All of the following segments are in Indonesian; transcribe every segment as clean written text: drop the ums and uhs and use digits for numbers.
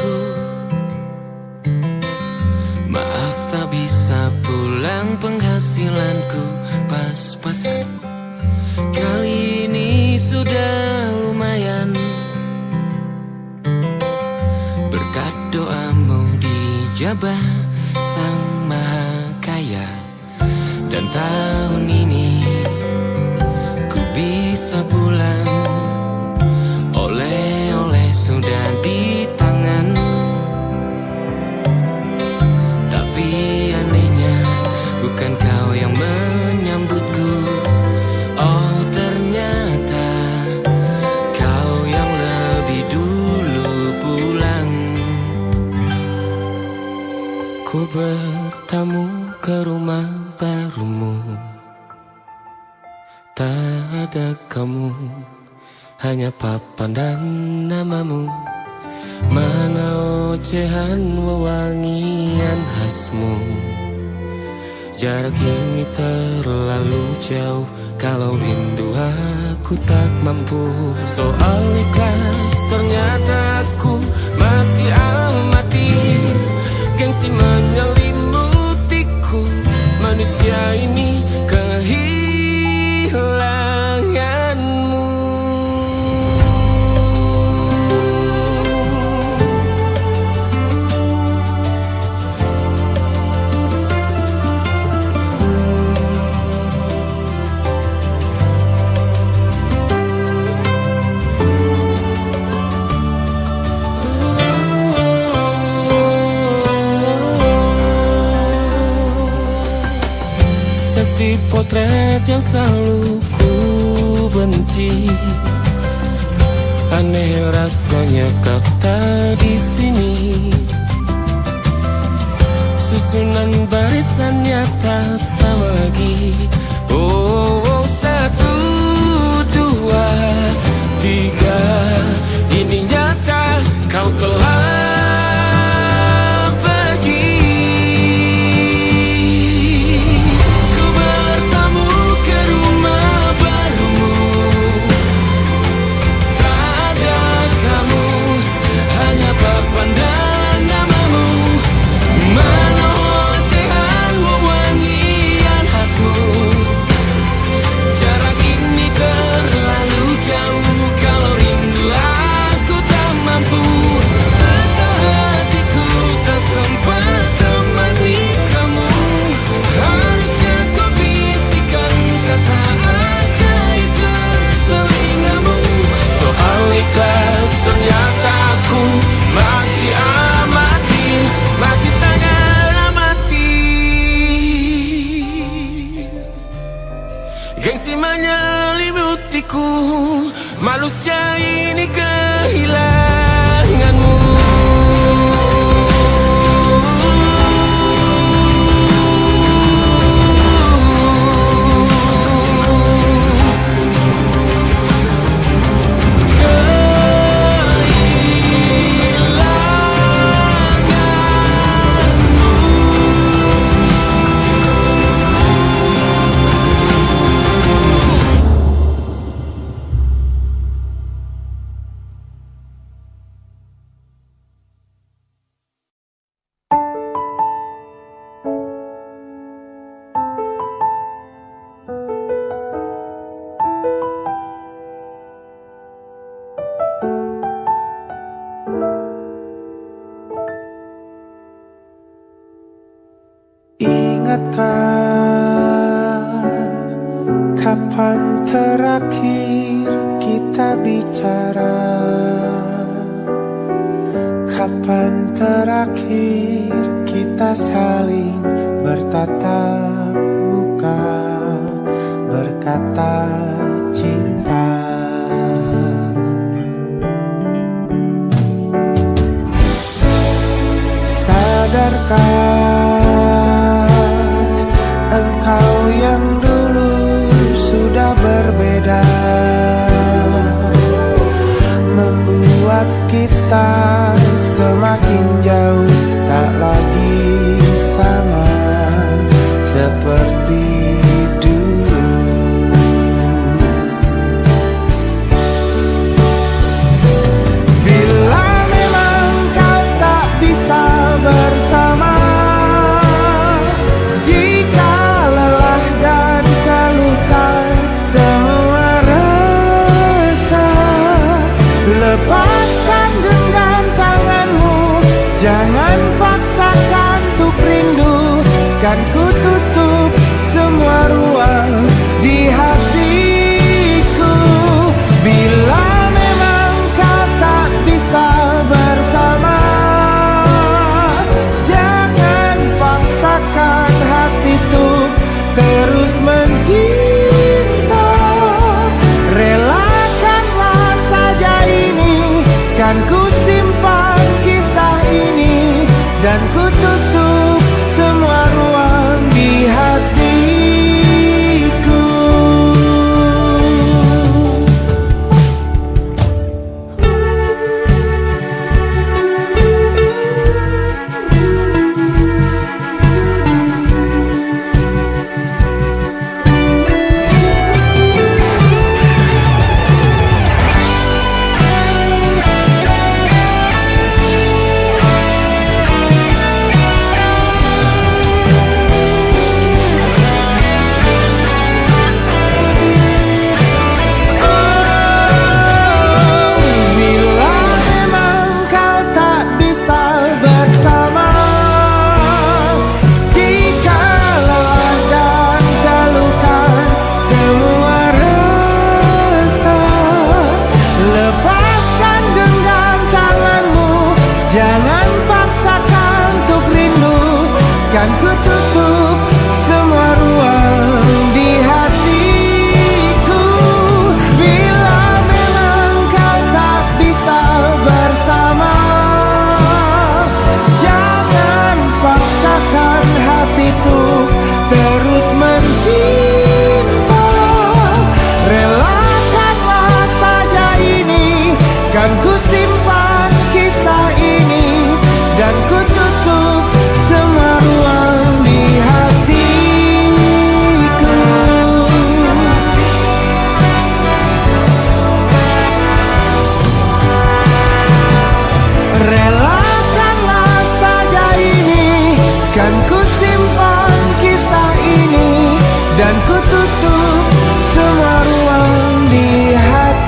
hatiku. Maaf tak bisa pulang, penghasilanku pas-pasan. Kali ini sudah lumayan, berkat doamu dijabah Sang Maha Kaya. Dan tahun ini ku bisa pulang, oleh-oleh sudah di tangan. Tapi anehnya bukan kau yang menyambutku. Oh ternyata kau yang lebih dulu pulang. Ku bertamu ke rumah barumu, tak ada kamu, hanya papan dan namamu. Mana ocehan wewangian khasmu. Jarak ini terlalu jauh, kalau rindu aku tak mampu. Soal ikhlas ternyata aku masih amati. Gengsi menyelimutiku, manusia ini kehilanganmu. Si potret yang selalu ku benci, aneh rasanya kau tak di sini. Susunan barisannya tak sama lagi. Oh, 1, 2, 3, ini nyata kau telah ternyata aku masih amati, masih sangat amati. Gengsi menyelimutiku, manusia ini kehilanganmu. Kapan terakhir kita bicara? Kapan terakhir kita saling bertatap muka, berkata cinta? Sadarkah engkau yang dulu sudah berbeda, membuat kita semakin jauh, tak lagi sama seperti dulu. Bila memang kau lepaskan genggam tanganmu, jangan paksakan untuk rindu. Kan ku tutup semua ruang di hatiku. Bila memang kau tak bisa bersama, jangan paksakan hati tuh terus mencinta. Relakanlah saja ini, kan ku simpan kisah ini, dan ku tutup semua ruang di hatiku. Jangan paksakan untuk rindu, kan ku tutup semua ruang di hatiku. Bila memang kau tak bisa bersama, jangan paksakan hati tuh terus mencinta. Relakanlah saja ini, kan ku simpan kisah ini, dan ku tutup semua ruang di hatiku. Relakanlah saja ini, kan ku simpan kisah ini, dan ku tutup semua ruang di hatiku.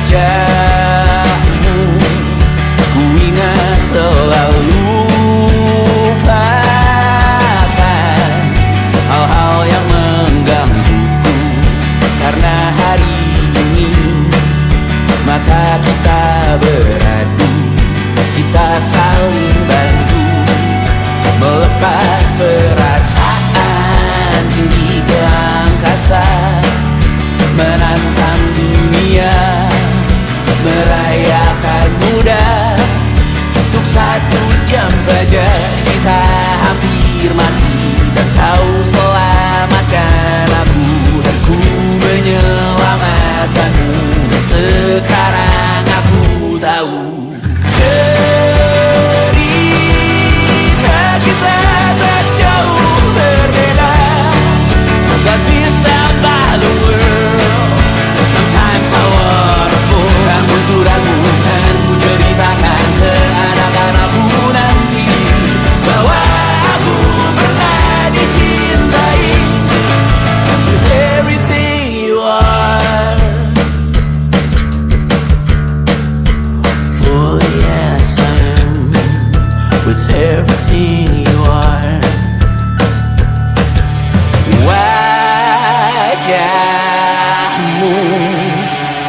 Wajahmu ku ingat selalu, lupakan hal-hal yang menggangguku. Karena hari ini mata kita beradu, kita saling bantu melepas perasaan tinggi ke angkasa, menantang dunia, merayakan muda. Untuk 1 jam saja kita hampir mati, dan kau selamatkan aku, dan ku menyelamatkanmu. Dan sekarang aku tahu cerita kita tak jauh berbeda. But it's about the world. Sometimes I wanna fall. Namun suratmu kan ku ceritakan ke anak-anakku nanti, bahwa aku pernah dicintai with everything you are. For yes I am, with everything you are. Wajahmu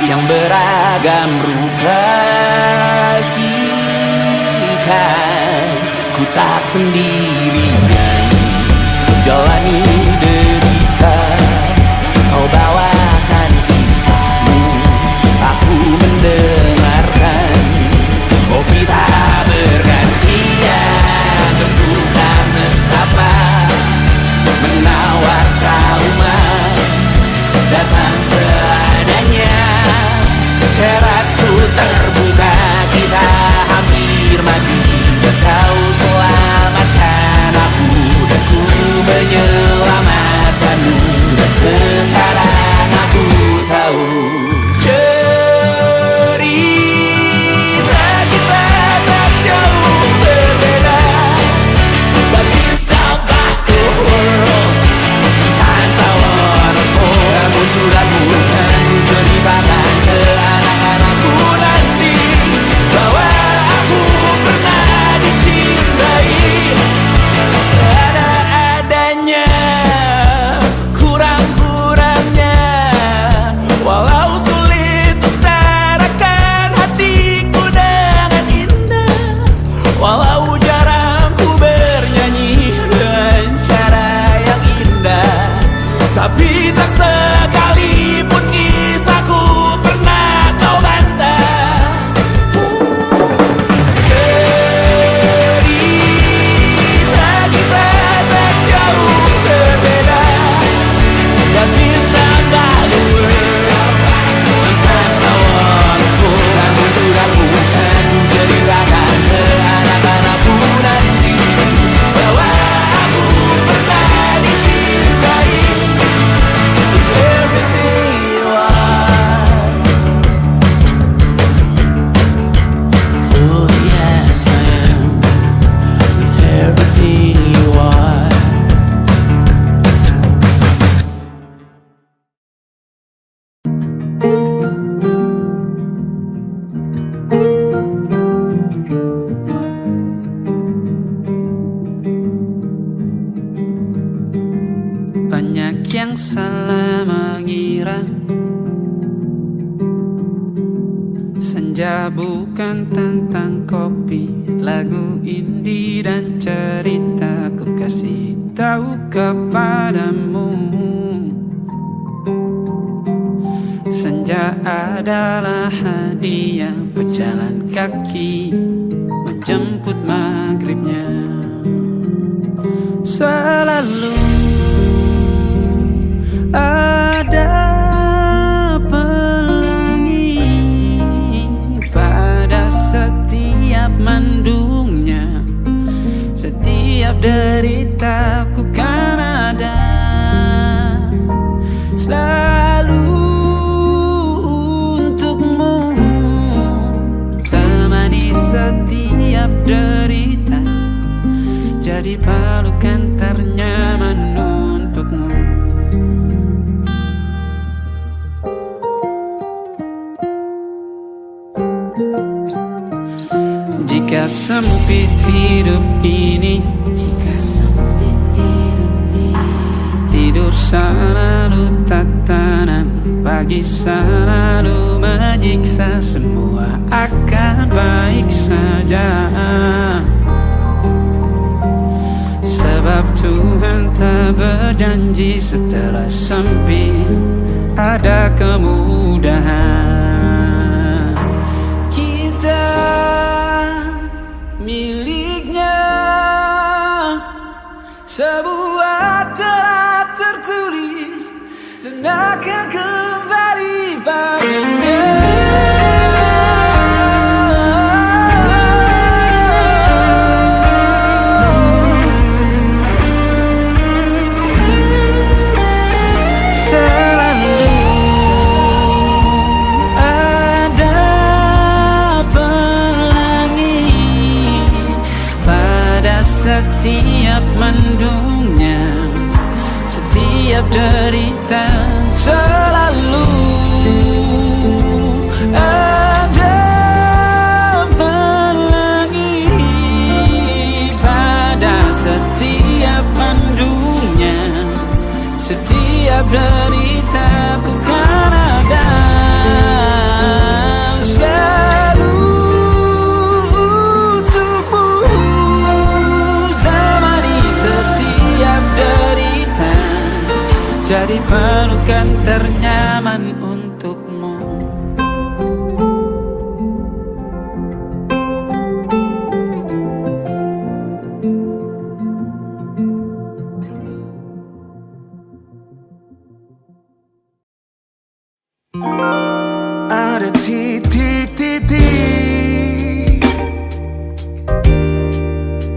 yang beragam rupa, pastikan ku tak sendirian jalani derita. Kau bawakan kisahmu, aku mendengarkan. Oh kita bergantian, tentukan nestapa, menawar trauma, datang seadanya. Terasku terbuka, kita hampir mati, dan kau selamatkan yang salah mengira senja bukan tentang kopi, lagu indie dan cerita ku kasih tahu kepadamu. Senja adalah hadiah berjalan kaki menjemput maghribnya. Selalu ada pelangi pada setiap mendungnya. Setiap deritaku kan ada selalu untukmu, temani setiap derita, jadi pelukan ternyaman untukmu. Jika sempit hidup ini, tidur selalu tatanan, pagi selalu menyiksa, semua akan baik saja. Sebab Tuhan tak berjanji setelah sempit ada kemudahan. Kita miliknya, sebuah telah tertulis dan akan kembali padanya. Setiap mendungnya, setiap derita, selalu ada pelangi pada setiap mendungnya. Setiap derita ku kan ada jadi pelukan ternyaman untukmu. Ada titik-titik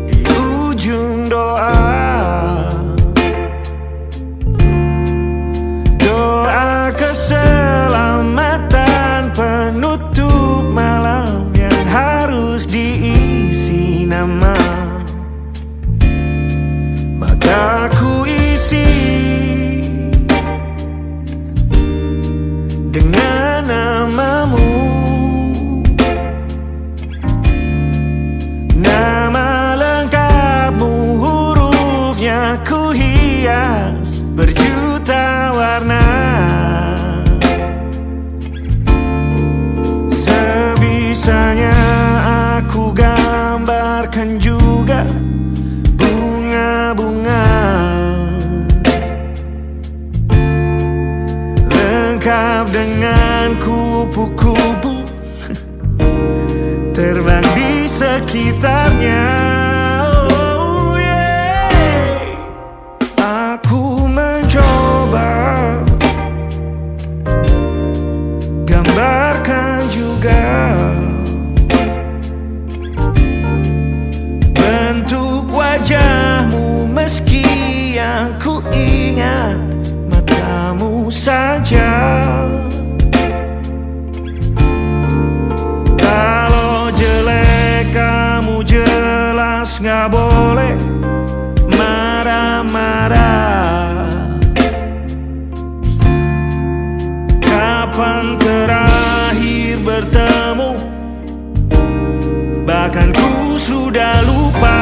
di ujung doa, keselamatan penutup malam yang harus diisi nama. Maka ku isi dengan namamu, nama lengkapmu, hurufnya ku hias berjuta warna. Sebisanya aku gambarkan juga bunga-bunga, lengkap dengan kupu-kupu terbang di sekitarnya. Oh yeah. Aku mencoba gambarkan juga bentuk wajahmu, meski yang ku ingat matamu saja. Kalau jelek kamu jelas gak boleh marah-marah. Kapan terakhir bertemu, bahkan ku sudah lupa.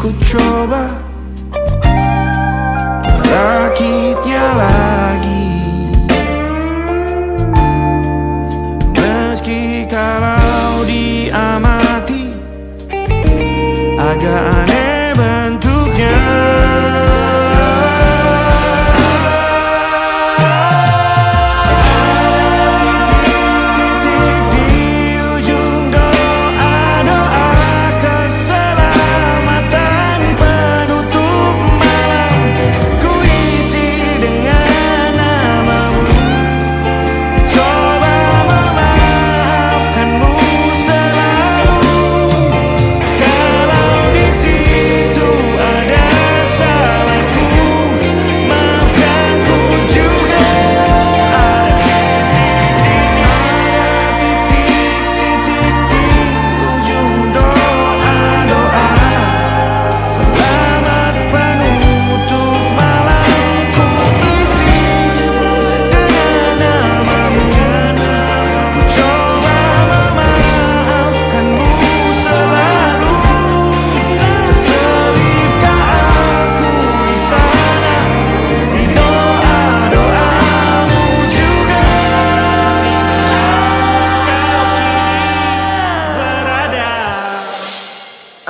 ku coba merakitnya lagi. Meski kalau diamati agak aneh bentuknya.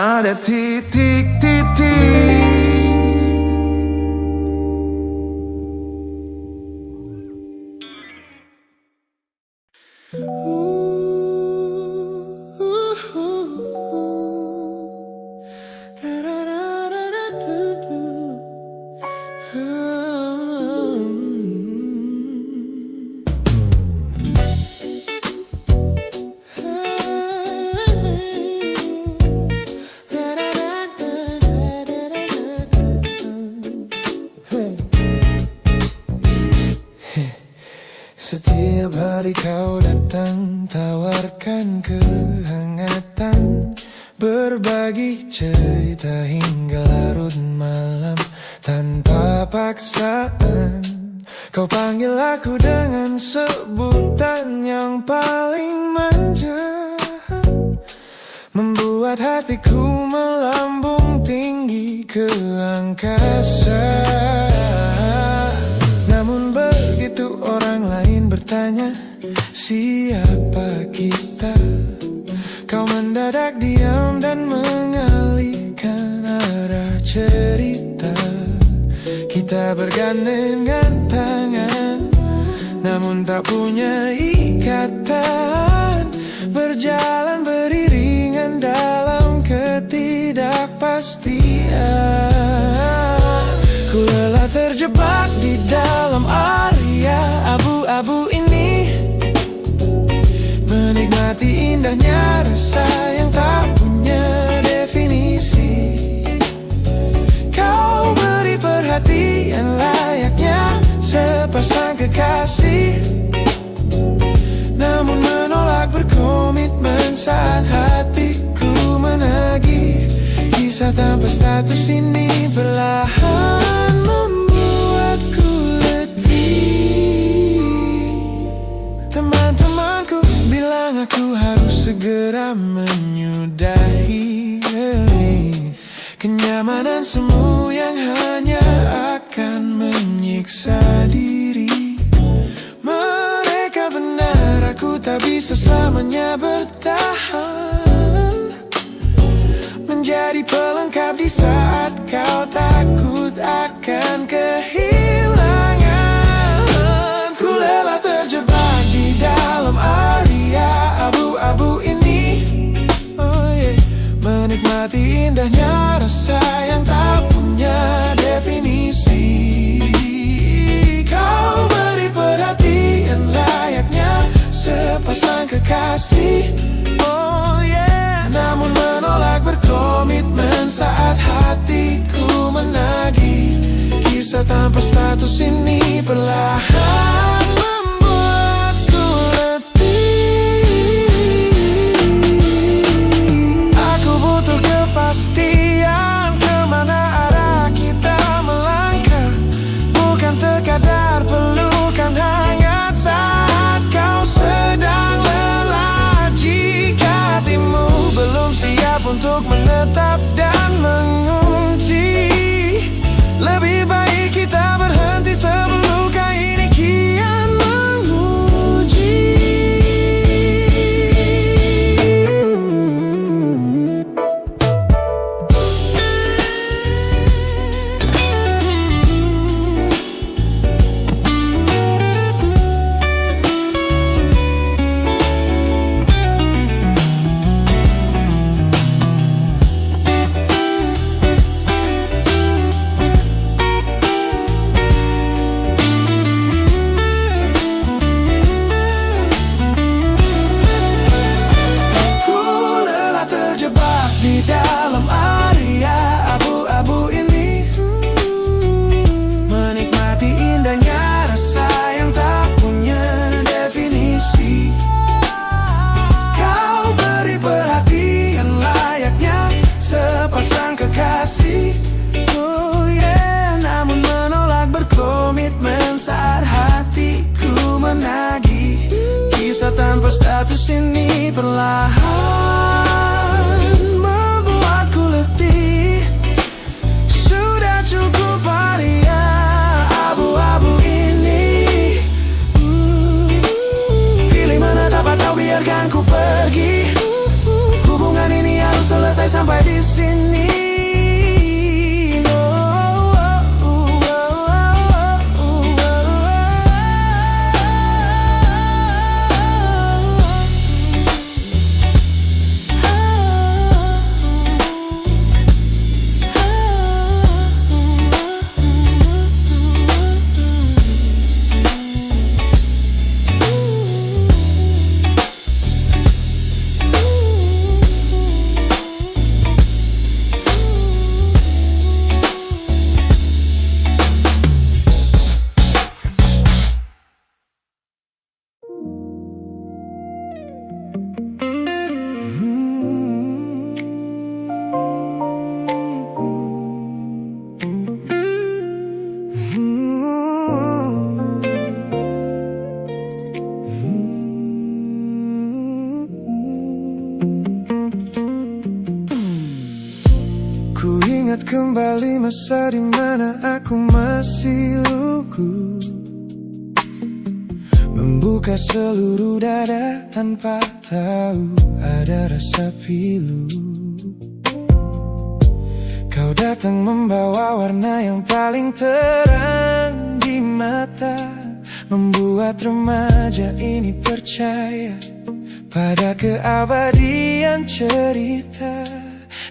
Ada titik-titik. Setiap hari kau datang, tawarkan kehangatan, berbagi cerita hingga larut malam tanpa paksaan. Kau panggil aku dengan sebutan yang paling manja, membuat hatiku melambung tinggi ke angkasa. Namun begitu orang lain bertanya siapa kita, kau mendadak diam dan mengalihkan arah cerita. Kita bergandengan tangan, namun tak punya ikatan, berjalan beriringan dalam ketidakpastian. Ku lelah terjebak di dalam area abu-abu ini, menikmati indahnya rasa yang tak punya definisi. Kau beri perhatian layaknya sepasang kekasih, namun menolak berkomitmen saat hatiku menagih. Kisah tanpa status ini perlahan membuatku letih. Teman-temanku bilang aku harus segera menyudahi kenyamanan semu yang hanya akan menyiksa diri. Mereka benar, aku tak bisa selamanya bertahan, menjadi pelengkap di saat kau takut akan kehilangan. Ku lelah terjebak di dalam area abu-abu ini, menikmati indahnya rasa yang tak punya definisi. Kau beri perhatian layaknya sepasang kekasih, namun menolak berkomitmen saat hatiku menagih. Kisah tanpa status ini perlahan membuatku letih. Aku butuh kepastian kemana arah kita melangkah, bukan sekadar pelukan hangat saat kau sedang lelah. Jika hatimu belum siap untuk menetap dan mengulang, memuji. Lebih baik kita berhenti sebelum luka ini kian menguji. Di dalam area abu-abu ini, menikmati indahnya rasa yang tak punya definisi. Kau beri perhatian layaknya sepasang kekasih. Oh yeah, namun menolak berkomitmen saat hatiku menagih. Kisah tanpa status ini perlahan sudah cukup Aria, abu-abu ini. Pilih mana dapat tahu, biarkan ku pergi. Hubungan ini harus selesai sampai di sini. Ku ingat kembali masa dimana aku masih lugu, membuka seluruh dada tanpa tahu ada rasa pilu. Kau datang membawa warna yang paling terang di mata, membuat remaja ini percaya pada keabadian cerita.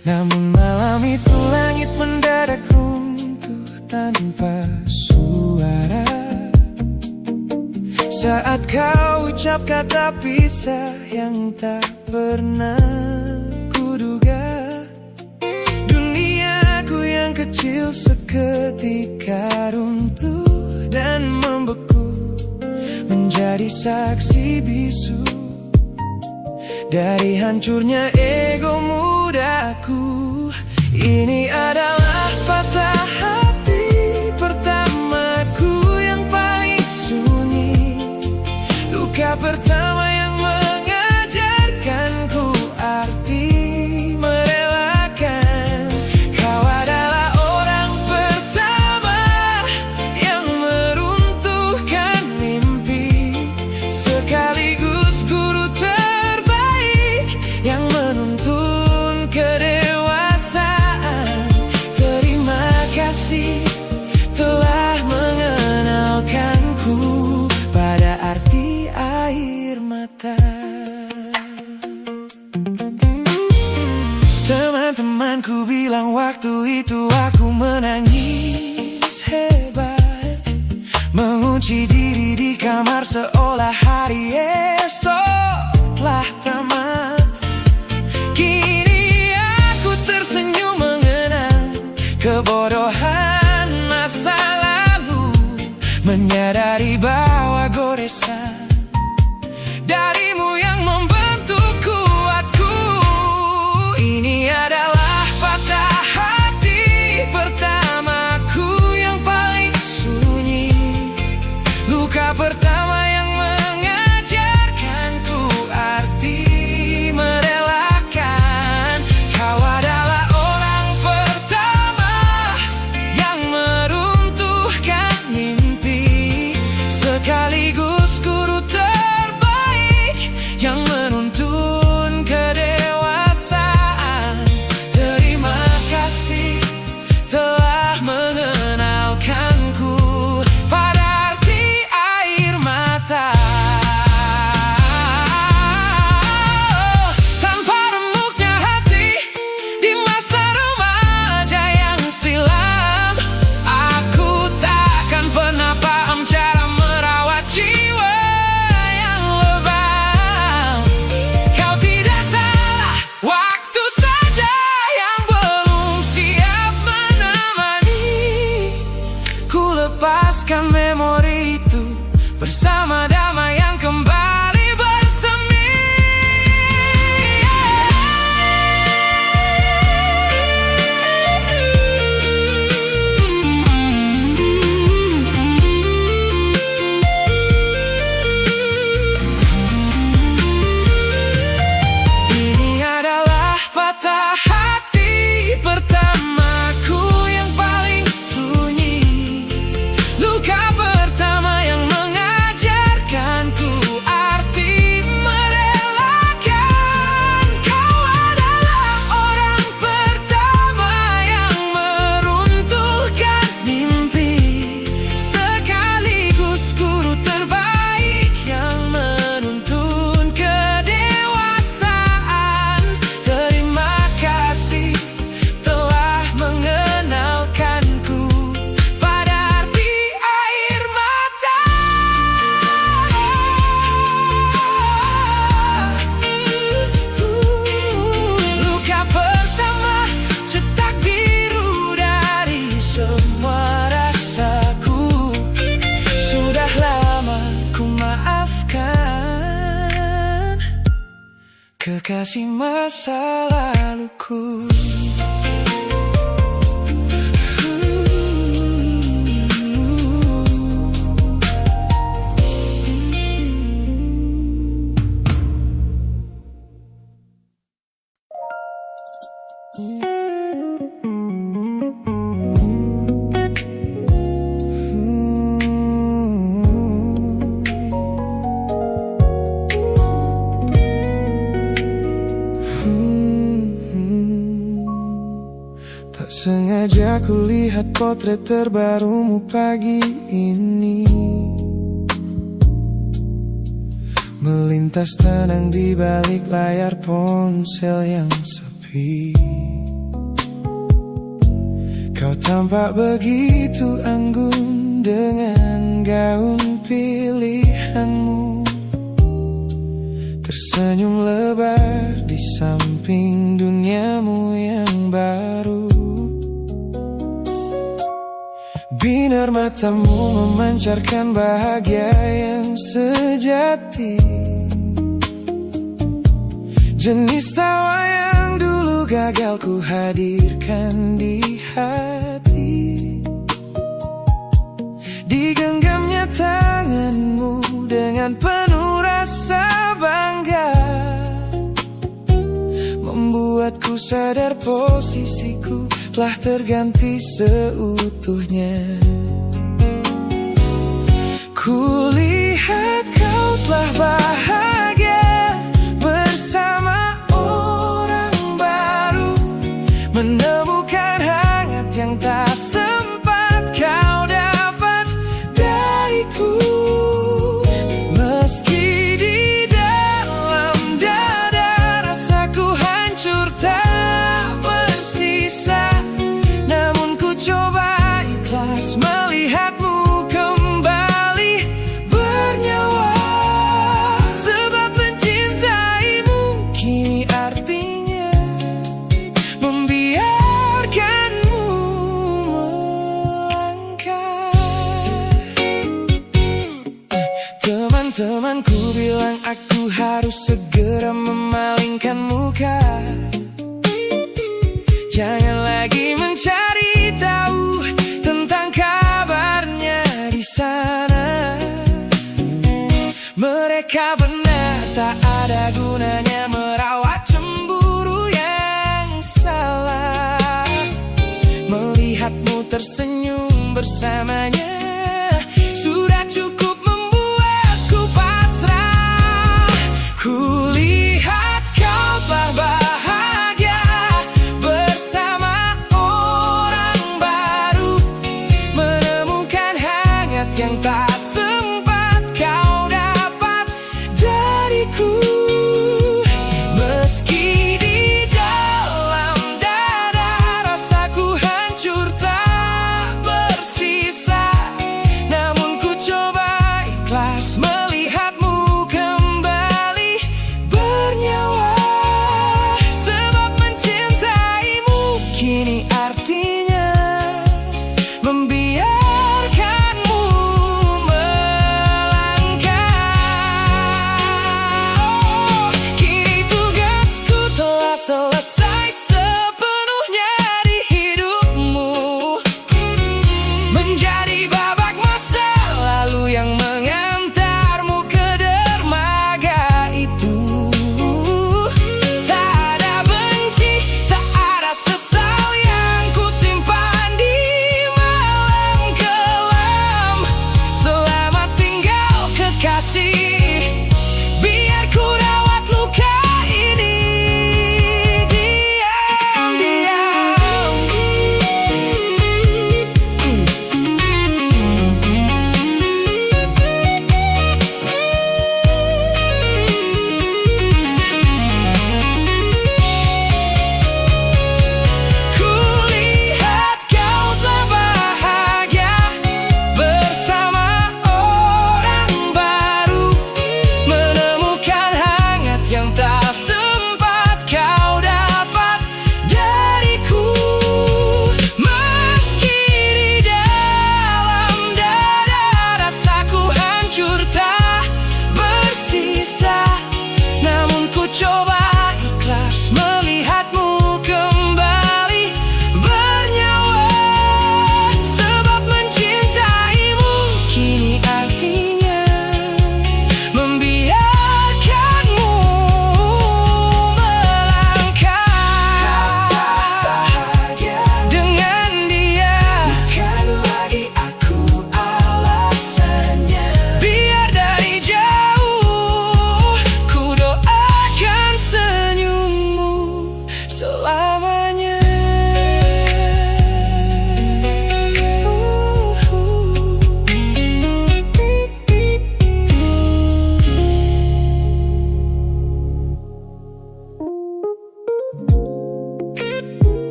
Namun malam itu langit mendadak runtuh tanpa suara saat kau ucap kata pisah yang tak pernah kuduga. Duniaku yang kecil seketika runtuh dan membeku, menjadi saksi bisu dari hancurnya ego mudaku. Ini adalah patah hati pertamaku yang paling sunyi, luka pertama yang mengajarkanku arti merelakan. Kau adalah orang pertama yang meruntuhkan mimpi, sekaligus guru terbaik yang menuntun kedewasaan. Terima kasih telah mengenalkanku pada arti air mata. Teman-temanku bilang waktu itu aku menangis hebat, mengunci diri di kamar seolah hari esok telah tamat. Kini aku tersenyum mengenang kebodohan masa lalu, menyadari bahwa goresan darimu yang membentuk kuatku. Ini adalah patah hati pertamaku yang paling sunyi, luka pertama yang mengajarkanku arti merelakan. Kau adalah orang pertama Lepaskan memori itu bersama damai yang kembali bersemi. Ini adalah patah hati pertamaku yang paling sunyi, luka pertama yang mengajarkanku arti merelakan. Kau adalah orang pertama yang meruntuhkan mimpi, sekaligus guru terbaik yang menuntun kedewasaan. Terima kasih telah mengenalkanku pada arti air mata. Luka pertama cetak biru dari semua rasaku. Sudah lama ku maafkan kekasih masa laluku. Tak sengaja ku lihat potret terbarumu pagi ini, melintas tenang di balik layar ponsel yang sepi. Kau tampak begitu anggun dengan gaun pilihanmu, tersenyum lebar di samping duniamu yang baru. Binar matamu memancarkan bahagia yang sejati, jenis tawa yang dulu gagal ku hadirkan di hati. Digenggamnya tanganmu dengan penuh rasa bangga, membuatku sadar posisiku telah terganti seutuhnya. Kulihat kau telah bahagia bersama orang baru, menemukan hangat yang tak sempat kau dapat dariku. Meski di dalam dada rasaku hancur tak bersisa, namun ku coba ikhlas melihatmu kembali bernyawa. Sebab mencintaimu kini artinya membiarkanmu melangkah. Teman-temanku bilang aku harus segera memalingkan muka, jangan lagi mencari tahu tentang kabarnya di sana. Mereka benar, tak ada gunanya merawat cemburu yang salah. Melihatmu tersenyum bersamanya sudah cukup membuatku pasrah. Kulihat kau telah bahagia bersama orang baru, menemukan hangat yang tak sempat kau dapat dariku. Meski di dalam dada rasaku hancur tak bersisa,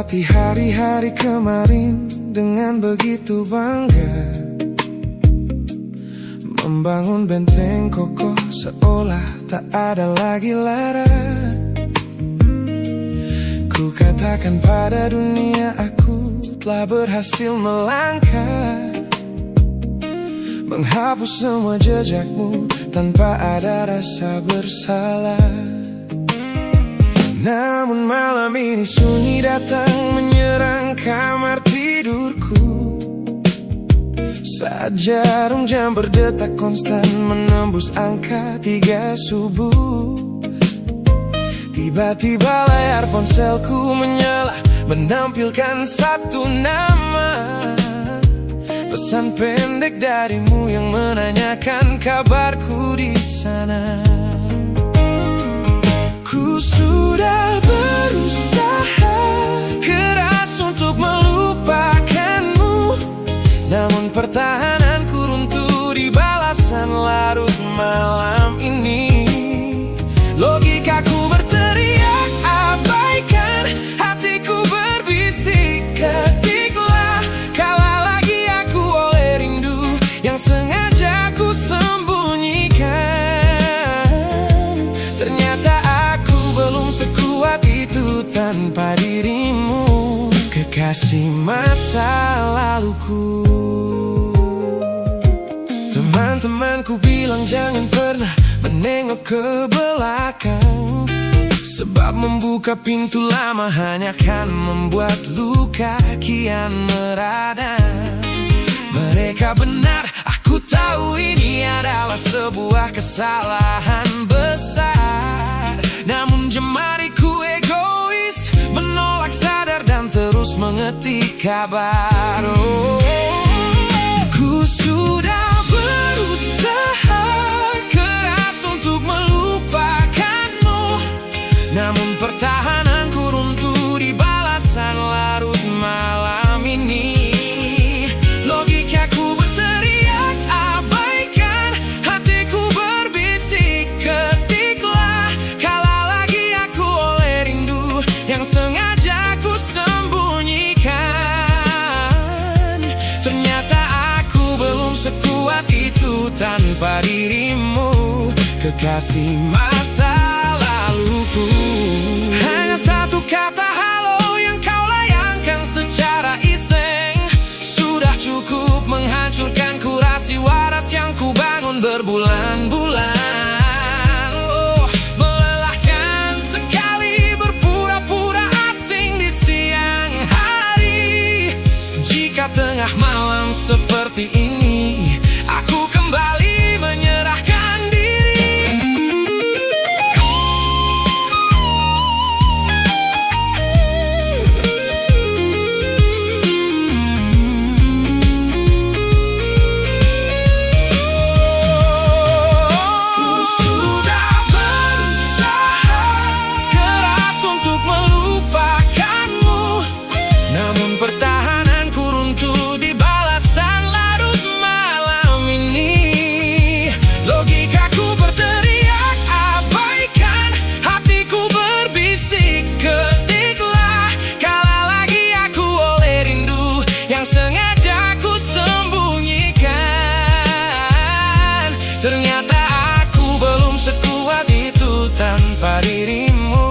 melewati hari-hari kemarin dengan begitu bangga, membangun benteng kokoh seolah tak ada lagi lara. Ku katakan pada dunia aku telah berhasil melangkah, menghapus semua jejakmu tanpa ada rasa bersalah. Namun malam ini sunyi datang menyerang kamar tidurku, saat jarum jam berdetak konstan menembus angka 3 subuh. Tiba-tiba layar ponselku menyala, menampilkan satu nama, pesan pendek darimu yang menanyakan kabarku di sana. Ku sudah berusaha keras untuk melupakanmu, namun pertahananku runtuh di balasan larut malam ini. Logikaku berteriak abaikan, hatiku berbisik ketiklah. Kalah lagi aku oleh rindu yang sengaja ku sembunyikan. Ternyata aku belum sekuat itu tanpa dirimu, kekasih masa laluku. Teman-temanku bilang jangan pernah menengok ke belakang, sebab membuka pintu lama hanya akan membuat luka kian meradang. Mereka benar, aku tahu ini adalah sebuah kesalahan besar. Namun jemariku egois, menolak sadar dan terus mengetik kabar. Ku sudah berusaha keras untuk melupakanmu, namun pertahananku runtuh di balasan larut malam ini. Logikaku berteriak abaikan, hatiku berbisik ketiklah. Kalah lagi aku oleh rindu yang sengaja ku sembunyikan. Ternyata aku belum sekuat itu tanpa dirimu, kekasih masa laluku. Hanya satu kata halo yang kau layangkan secara iseng sudah cukup menghancurkan kurasi waras yang ku bangun berbulan-bulan. Oh, melelahkan sekali berpura-pura asing di siang hari. Jika tengah malam seperti ini aku kembali menyerahkan diri. Ku sudah berusaha keras untuk melupakanmu, namun pertahananku runtuh di balasan larut malam ini. Logikaku berteriak abaikan, hatiku berbisik ketiklah. Kalah lagi aku oleh rindu yang sengaja ku sembunyikan. Ternyata aku belum sekuat itu tanpa dirimu,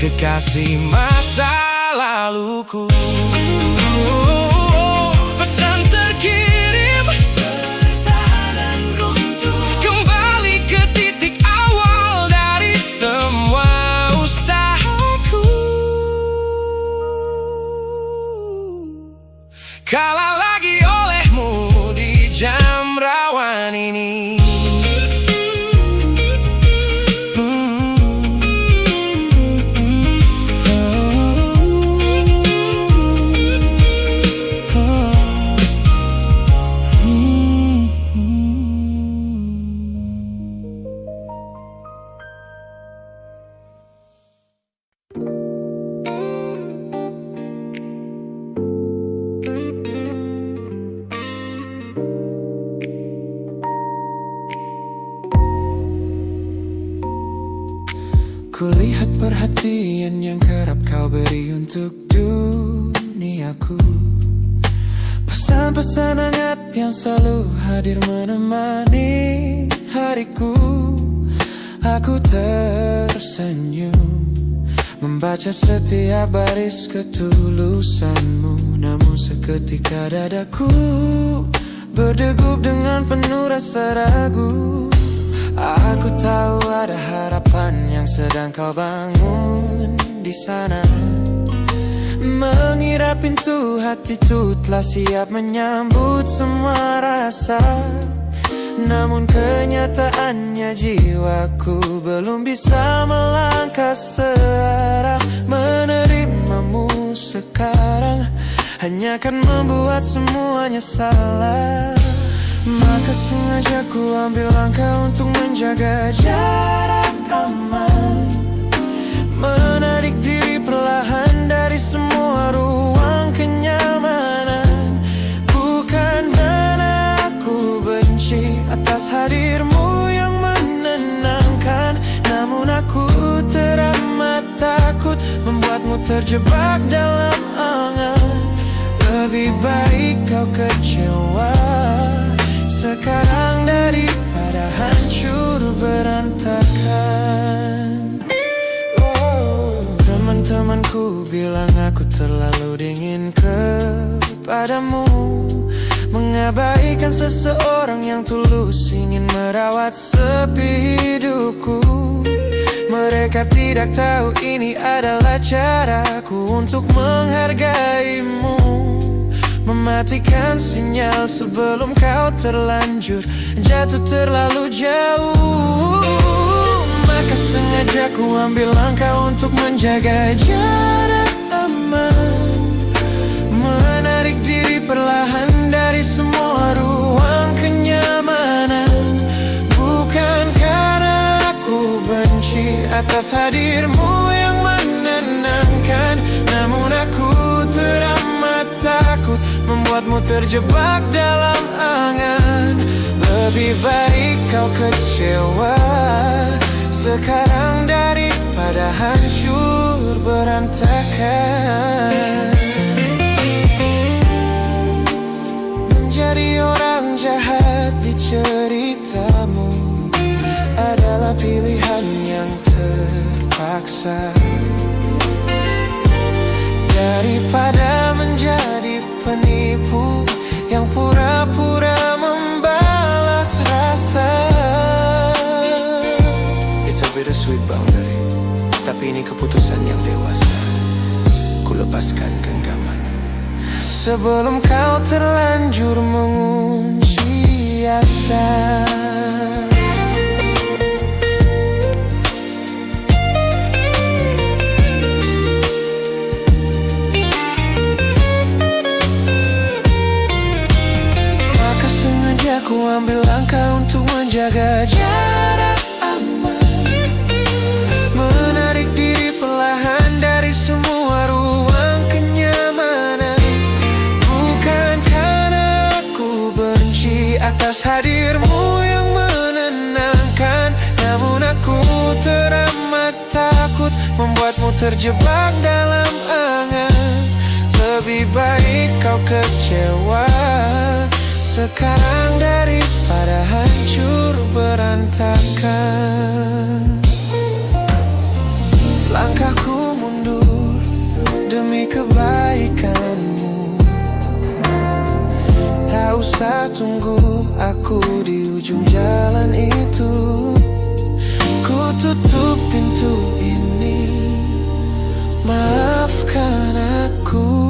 kekasih masa laluku. Pesan terkirim, pertahanan runtuh, kembali ke titik awal dari semua usahaku. Kalah lagi olehmu di jam rawan ini. Kulihat perhatian yang kerap kau beri untuk diriku. aku. Pesan-pesan hangat yang selalu hadir menemani hariku. Aku tersenyum membaca setiap baris ketulusanmu. Namun seketika dadaku berdegup dengan penuh rasa ragu. Aku tahu ada harapan yang sedang kau bangun di sana. Mengira pintu hatiku telah siap menyambut semua rasa. Namun kenyataannya jiwaku belum bisa melangkah searah. Menerimamu sekarang hanya akan membuat semuanya salah. Maka sengaja ku ambil langkah untuk menjaga jarak aman. Menarik diri perlahan dari semua ruang kenyamanan. Bukan karena aku benci atas hadirmu yang menenangkan, namun aku teramat takut membuatmu terjebak dalam angan. Lebih baik kau kecewa sekarang daripada hancur berantakan. Teman-temanku bilang aku terlalu dingin kepadamu, mengabaikan seseorang yang tulus ingin merawat sepi hidupku. Mereka tidak tahu ini adalah caraku untuk menghargaimu. Mematikan sinyal sebelum kau terlanjur jatuh terlalu jauh. Maka sengaja ku ambil langkah untuk menjaga jarak aman. Menarik diri perlahan dari semua ruang kenyamanan. Bukan karena aku benci atas hadirmu yang menenangkan, namun aku teramat takut membuatmu terjebak dalam angan. Lebih baik kau kecewa sekarang daripada hancur berantakan. Menjadi orang jahat di ceritamu adalah pilihan yang terpaksa, daripada menjadi penipu yang pura-pura membalas rasa. It's a bittersweet boundary, tapi ini keputusan yang dewasa. Ku lepaskan genggaman sebelum kau terlanjur mengunci asa. Aku ambil langkah untuk menjaga jarak aman. Menarik diri perlahan dari semua ruang kenyamanan. Bukan karena aku benci atas hadirmu yang menenangkan, namun aku teramat takut membuatmu terjebak dalam angan. Lebih baik kau kecewa sekarang daripada hancur berantakan. Langkahku mundur demi kebaikanmu. Tak usah tunggu aku di ujung jalan itu. Ku tutup pintu ini, maafkan aku.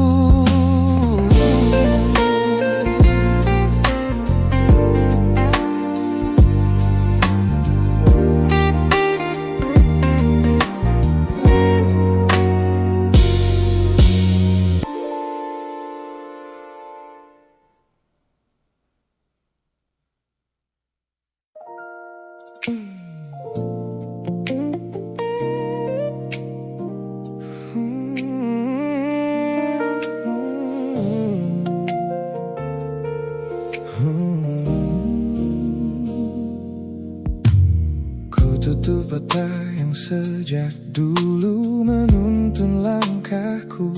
Tutup mata yang sejak dulu menuntun langkahku.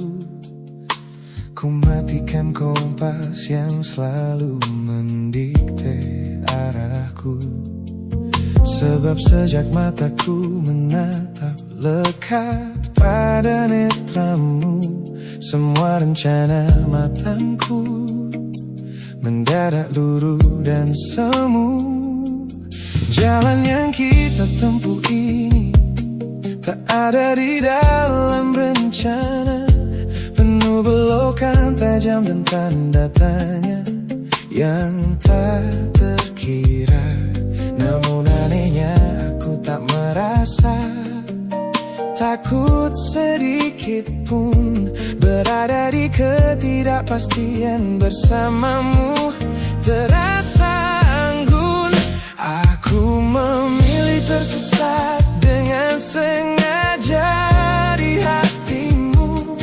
Ku matikan kompas yang selalu mendikte arahku. Sebab sejak mataku menatap lekat pada netramu, semua rencana matangku mendadak luruh dan semu. Jalan yang kita tempuh ini tak ada di dalam rencana, penuh belokan tajam dan tanda tanya yang tak terkira. Namun anehnya aku tak merasa takut sedikit pun berada di ketidakpastian bersamamu. Terasa anggun, aku memilih tersesat dengan sengaja di hatimu,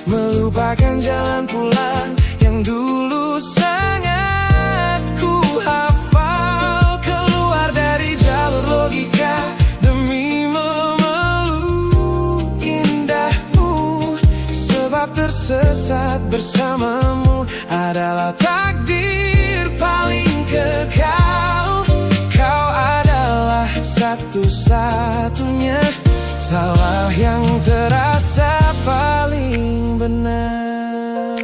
melupakan jalan pulang yang dulu sangat ku hafal. Keluar dari jalur logika demi memeluk indahmu, sebab tersesat bersamamu adalah takdir paling kekal. Kau adalah satu-satunya salah yang terasa paling benar.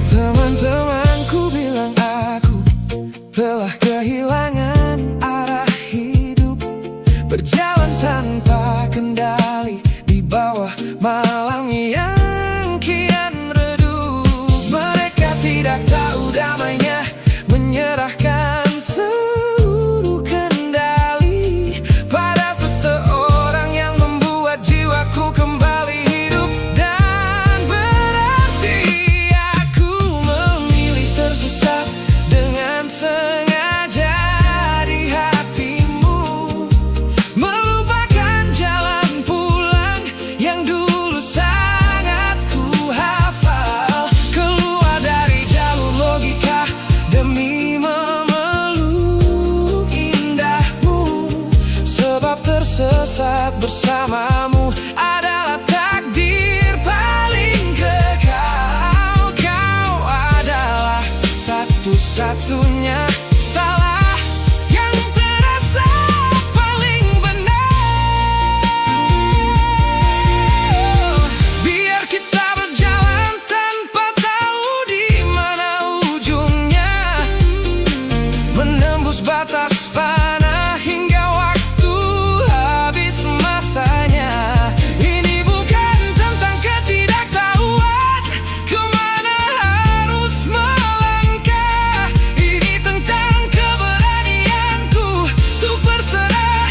Teman-temanku bilang aku telah kehilangan arah hidup, berjalan tanpa kendali di bawah malam yang kian redup. Mereka tidak tahu damainya menyerahkan seluruh kendali pada seseorang yang membuat jiwaku kembali hidup dan berarti. Aku memilih tersesat dengan sengaja di hatimu, melupakan jalan pulang yang dulu sangat ku hafal. Keluar dari jalur logika demi memeluk indahmu, sebab tersesat bersamamu adalah takdir paling kekal. Kau adalah satu-satunya salah yang terasa paling benar. Biar kita berjalan tanpa tahu di mana ujungnya, menembus batas fana hingga waktu habis masanya. Ini bukan tentang ketidaktahuan kemana harus melangkah, ini tentang keberanianku untuk berserah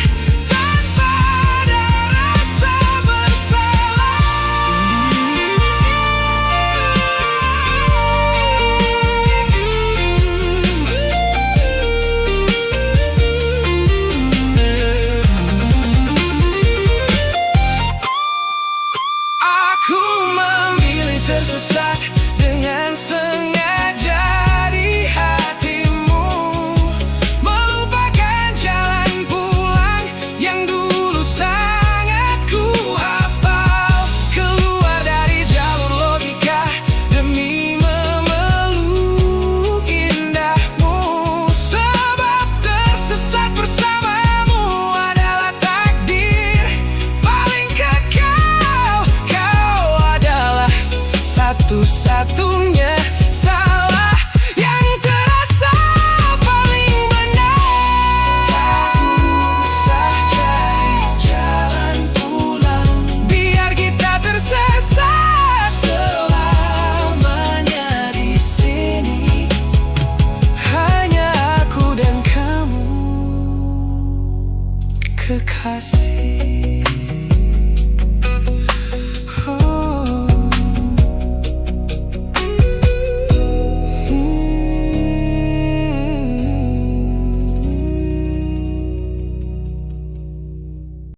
tanpa ada rasa bersalah. Aku memilih tersesat